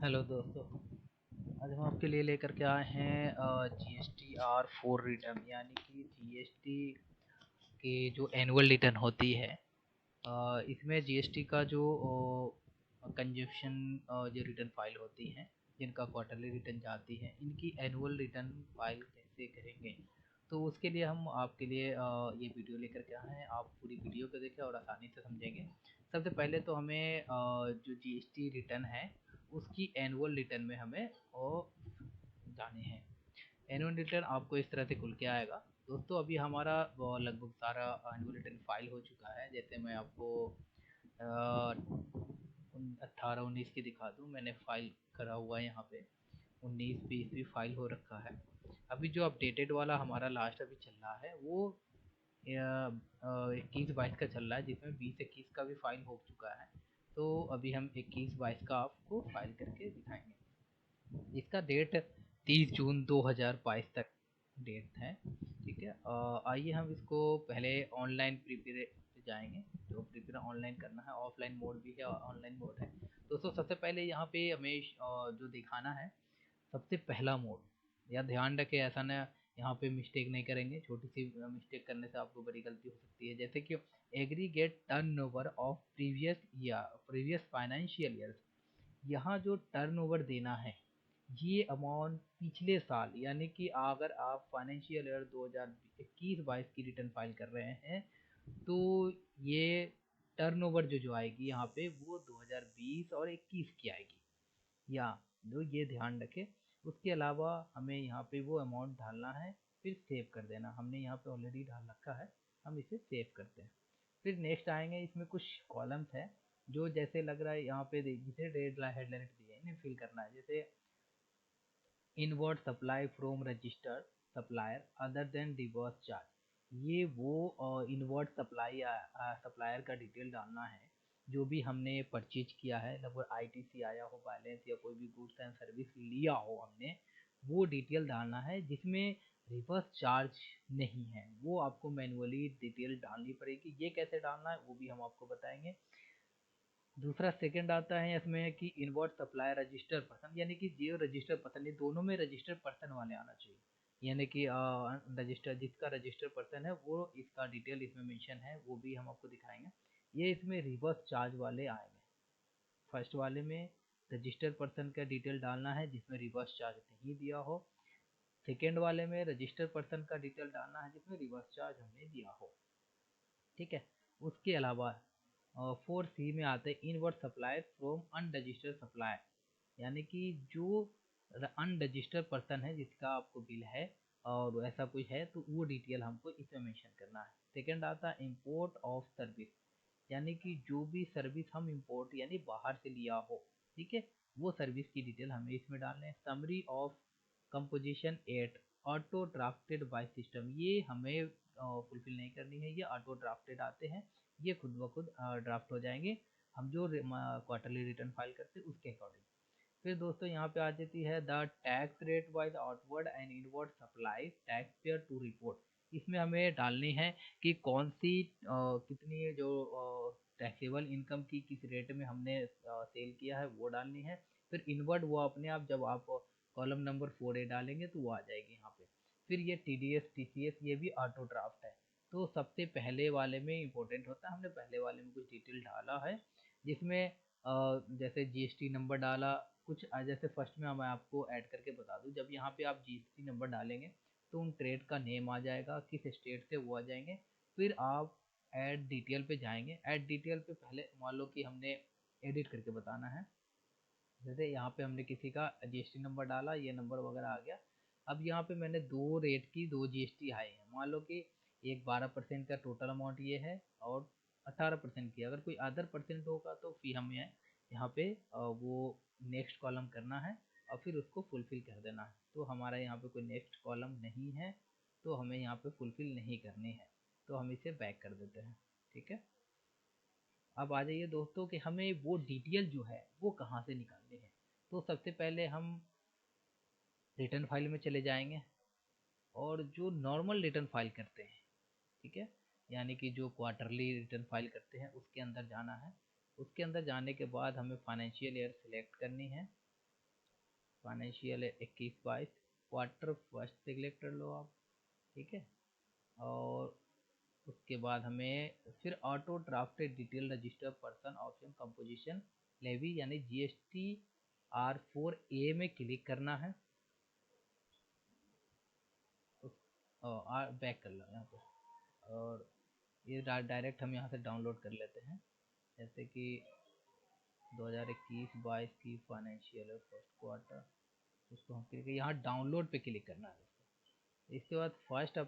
Hello दोस्तों। आज हम आपके लिए लेकर के आए हैं जीएसटी R4 रिटर्न, यानी कि जीएसटी की जो एनुअल रिटर्न होती है। इसमें जीएसटी का जो कंजप्शन जो रिटर्न फाइल होती हैं, जिनका क्वार्टरली रिटर्न जाती है, इनकी एनुअल रिटर्न फाइल कैसे करेंगे, तो उसके लिए हम आपके लिए ये वीडियो लेकर के आए हैं। आप पूरी वीडियो को देखें और आसानी से समझेंगे। सबसे पहले तो हमें जो जीएसटी रिटर्न है उसकी एनुअल रिटर्न में हमें वो जाने हैं। एनुअल रिटर्न आपको इस तरह से खुल के आएगा। दोस्तों अभी हमारा लगभग सारा एनुअल रिटर्न फाइल हो चुका है। जैसे मैं आपको 18-19 की दिखा दूँ, मैंने फाइल करा हुआ है यहाँ पे। 19-20 भी फाइल हो रखा है। अभी जो अपडेटेड वाला हमारा लास्ट अभी चल रहा है वो 21-22 का चल रहा है, जिसमें 20-21 का भी फाइल हो चुका है। तो अभी हम 21-22 का आपको फाइल करके दिखाएंगे। इसका डेट 30 जून 2022 तक डेट है। ठीक है, आइए हम इसको पहले ऑनलाइन प्रिपेयर जाएंगे। जो प्रिपेयर ऑनलाइन करना है, ऑफलाइन मोड भी है और ऑनलाइन मोड है। दोस्तों सबसे पहले यहाँ पे हमें जो दिखाना है, सबसे पहला मोड। या ध्यान रखें, ऐसा ना यहाँ पे मिस्टेक नहीं करेंगे। छोटी सी मिस्टेक करने से आपको बड़ी गलती हो सकती है। जैसे कि aggregate turnover of previous financial year. यहाँ जो टर्नओवर देना है, ये अमाउंट पिछले साल, यानी कि अगर आप फाइनेंशियल ईयर 2021-22 की रिटर्न फाइल कर रहे हैं, तो ये टर्नओवर जो जो आएगी यहाँ पे वो 2020 और 21 की आएगी। या जो ये ध्यान रखें। उसके अलावा हमें यहाँ पे वो अमाउंट डालना है, फिर सेव कर देना। हमने यहाँ पे ऑलरेडी डाल रखा है, हम इसे सेव करते हैं। फिर नेक्स्ट आएंगे, इसमें कुछ कॉलम्स है जो जैसे लग रहा है यहाँ पे जिसे रेड हेडलाइट दी है, इन्हें फिल करना है। जैसे inward supply from registered supplier other than reverse charge. ये वो इनवर्ड सप्लायर का डिटेल डालना है जो भी हमने परचेज किया है, लगभग आईटीसी आया हो, बैलेंस या कोई भी गुड्स एंड सर्विस लिया हो हमने, वो डिटेल डालना है। जिसमें रिवर्स चार्ज नहीं है वो आपको मैनुअली डिटेल डालनी पड़ेगी। ये कैसे डालना है वो भी हम आपको बताएंगे। दूसरा सेकंड आता है इसमें कि इनवर्ट सप्लाई रजिस्टर पर्सन, यानी कि जियो रजिस्टर पर्सन, ये दोनों में रजिस्टर पर्सन वाले आना चाहिए। यानी कि रजिस्टर जिसका रजिस्टर पर्सन है वो, इसका डिटेल इसमें मेंशन है, वो भी हम आपको दिखाएंगे। ये इसमें रिवर्स चार्ज वाले आएंगे। फर्स्ट वाले में रजिस्टर पर्सन का डिटेल डालना है जिसमें रिवर्स चार्ज नहीं दिया हो। सेकेंड वाले में रजिस्टर पर्सन का डिटेल डालना है जिसमें रिवर्स चार्ज हमने दिया हो। ठीक है। उसके अलावा 4C में आते हैं inward supplier from unregistered supplier, यानी कि जो अनरजिस्टर्ड पर्सन है जिसका आपको बिल है और ऐसा कुछ है, तो वो डिटेल हमको इसमें मेंशन करना है। सेकंड आता है इंपोर्ट ऑफ सर्विस, यानी कि जो भी सर्विस हम इंपोर्ट यानी बाहर से लिया हो, ठीक है, वो सर्विस की डिटेल हमें इसमें डालना है। Summary of composition at auto drafted by system, ये हमें फुलफिल नहीं करनी है। ये ऑटो ड्राफ्टेड आते हैं, ये खुद ब खुद ड्राफ्ट हो जाएंगे हम जो क्वार्टरली रिटर्न फाइल करते हैं उसके अकॉर्डिंग। फिर दोस्तों यहाँ पे आ जाती है the tax rate by the outward and inward supply tax payer to report. इसमें हमें डालनी है कि कौन सी कितनी जो टैक्सेबल इनकम की किस रेट में हमने सेल किया है वो डालनी है। फिर इनवर्ड वो अपने आप, जब आप कॉलम नंबर 4A डालेंगे तो वो आ जाएगी यहाँ पे। फिर ये TDS TCS ये भी ऑटो ड्राफ्ट है। तो सबसे पहले वाले में इम्पोर्टेंट होता है, हमने पहले वाले में कुछ डिटेल डाला है जिसमें जैसे जीएसटी नंबर डाला कुछ। जैसे फर्स्ट में मैं आपको ऐड करके बता दूं, जब यहाँ पे आप जीएसटी नंबर डालेंगे तो उन ट्रेड का नेम आ जाएगा, किस स्टेट से वो आ जाएंगे। फिर आप ऐड डिटेल पे जाएंगे। ऐड डिटेल पे पहले मान लो कि हमने एडिट करके बताना है। जैसे यहाँ पे हमने किसी का जीएसटी नंबर डाला, ये नंबर वगैरह आ गया। अब यहाँ पे मैंने दो रेट की दो जीएसटी आए हैं। मान लो कि एक 12% का टोटल अमाउंट ये है और 18% की। अगर कोई अदर परसेंट होगा तो फिर हमें यहाँ पे वो नेक्स्ट कॉलम करना है और फिर उसको फुलफिल कर देना है। तो हमारा यहाँ पे कोई नेक्स्ट कॉलम नहीं है, तो हमें यहाँ पे फुलफिल नहीं करनी है, तो हम इसे बैक कर देते हैं। ठीक है। अब आ जाइए दोस्तों कि हमें वो डिटेल जो है वो कहाँ से निकालनी है। तो सबसे पहले हम रिटर्न फाइल में चले जाएंगे और जो नॉर्मल रिटर्न फाइल करते हैं, ठीक है, यानी कि जो क्वार्टरली रिटर्न फाइल करते हैं उसके अंदर जाना है। उसके अंदर जाने के बाद हमें फाइनेंशियल ईयर सिलेक्ट करनी है। फाइनेंशियल 21-22 क्वार्टर फर्स्ट सिलेक्ट कर लो आप, ठीक है। और उसके बाद हमें फिर auto drafted detail register person option composition levy यानी GST R4A में क्लिक करना है। बैक कर लो यहाँ पे, और ये डायरेक्ट हम यहाँ से डाउनलोड कर लेते हैं। जैसे कि 2021-22 की फाइनेंशियल फर्स्ट क्वार्टर, उसको हम क्लिक यहाँ डाउनलोड पे क्लिक करना है। इसके बाद 1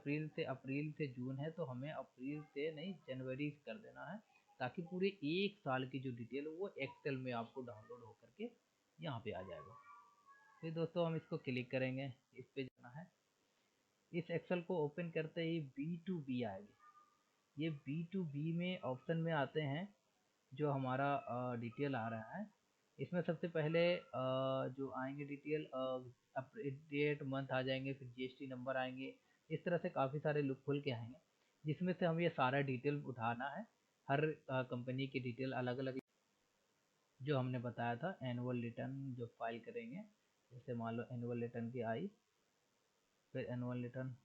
अप्रैल से जून है, तो हमें अप्रैल से नहीं जनवरी कर देना है, ताकि पूरे 1 साल की जो डिटेल है वो एक्सेल में आपको डाउनलोड होकर के यहाँ पे आ जाएगा। फिर दोस्तों हम इसको क्लिक करेंगे, इस पे जाना है। इस एक्सेल को ओपन करते ही B2B आएगी। ये B2B में ऑप्शन में आते हैं जो हमारा डिटेल आ रहा है। इसमें सबसे पहले जो आएंगे डिटेल डेट मंथ आ जाएंगे, फिर GST नंबर आएंगे। इस तरह से काफ़ी सारे लुक खुल के आएंगे, जिसमें से हम ये सारा डिटेल उठाना है। हर कंपनी की डिटेल अलग अलग, जो हमने बताया था एनुअल रिटर्न जो फाइल करेंगे, जैसे मान लो एनुअल रिटर्न की आई, फिर एनुअल रिटर्न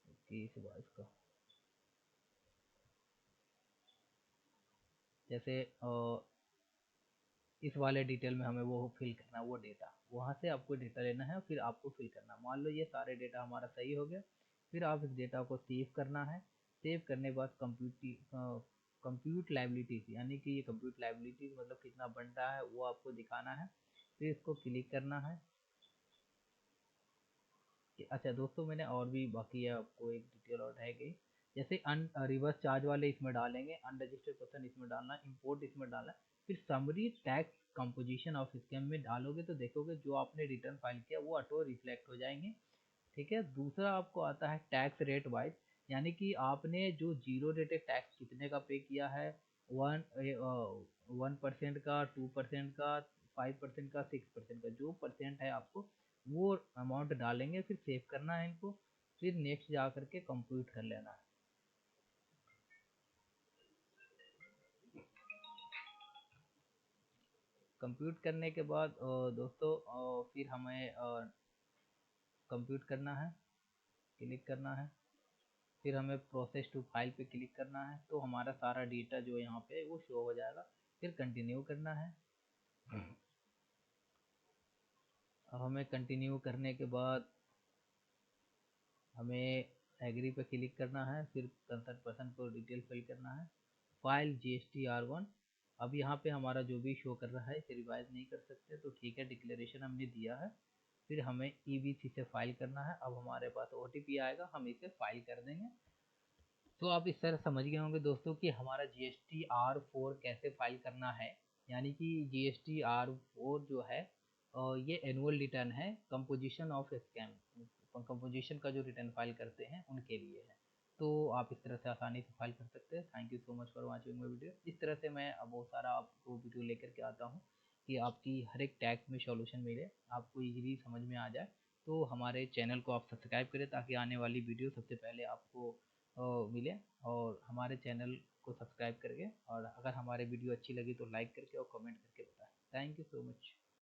21-22 का, जैसे इस वाले डिटेल में हमें वो फिल करना है, वो डेटा वहाँ से आपको डेटा लेना है और फिर आपको फिल करना। मान लो ये सारे डेटा हमारा सही हो गया, फिर आप इस डेटा को सेव करना है। सेव करने के बाद कंप्यूट लाइबिलिटीज, यानी कि ये कंप्यूट लाइबिलिटीज मतलब कितना बन रहा है वो आपको दिखाना है। फिर इसको क्लिक करना है। अच्छा दोस्तों, मैंने और भी बाकी है आपको एक डिटेल और है गई, जैसे रिवर्स चार्ज वाले इसमें डालेंगे, अनरजिस्टर्ड पर्सन इसमें डालना, इंपोर्ट इसमें डालना। फिर summary tax composition of scam में डालोगे तो देखोगे जो आपने रिटर्न फाइल किया वो ऑटो रिफ्लेक्ट हो जाएंगे, ठीक है। दूसरा आपको आता है टैक्स रेट वाइज, यानी कि आपने जो जीरो रेटेड टैक्स कितने का पे किया है, 1% का, 2% का, 5% का, 6% का, जो परसेंट है आपको वो अमाउंट डालेंगे। फिर सेव करना है इनको, फिर नेक्स्ट जा करके कंप्यूट कर लेना है। कंप्यूट करने के बाद दोस्तों फिर हमें कंप्यूट करना है, क्लिक करना है। फिर हमें प्रोसेस टू फाइल पे क्लिक करना है, तो हमारा सारा डेटा जो यहाँ पे वो शो हो जाएगा। फिर कंटिन्यू करना है। अब हमें कंटिन्यू करने के बाद हमें एग्री पे क्लिक करना है, फिर कंसर्ट पर्सन को डिटेल फिल करना है। फाइल GST R1, अब यहाँ पे हमारा जो भी शो कर रहा है इसे रिवाइज नहीं कर सकते, तो ठीक है, डिक्लेरेशन हमने दिया है। फिर हमें EBC से फाइल करना है। अब हमारे पास OTP आएगा, हम इसे फाइल कर देंगे। तो आप इस तरह समझ गए होंगे दोस्तों कि हमारा GST R4 कैसे फाइल करना है। यानी कि GST R4 जो है ये एनुअल रिटर्न है, कंपोजिशन ऑफ स्कैम, कंपोजिशन का जो रिटर्न फाइल करते हैं उनके लिए है। तो आप इस तरह से आसानी से फाइल कर सकते हैं। Thank you so much for watching my video. इस तरह से मैं अब बहुत सारा आपको वीडियो लेकर के आता हूँ कि आपकी हर एक टैग में सॉल्यूशन मिले, आपको इजीली समझ में आ जाए। तो हमारे चैनल को आप सब्सक्राइब करें ताकि आने वाली वीडियो सबसे पहले आपको मिले, और हमारे चैनल को सब्सक्राइब करके, और अगर हमारे वीडियो अच्छी लगी तो लाइक करके और कमेंट करके बताएं। Thank you so much.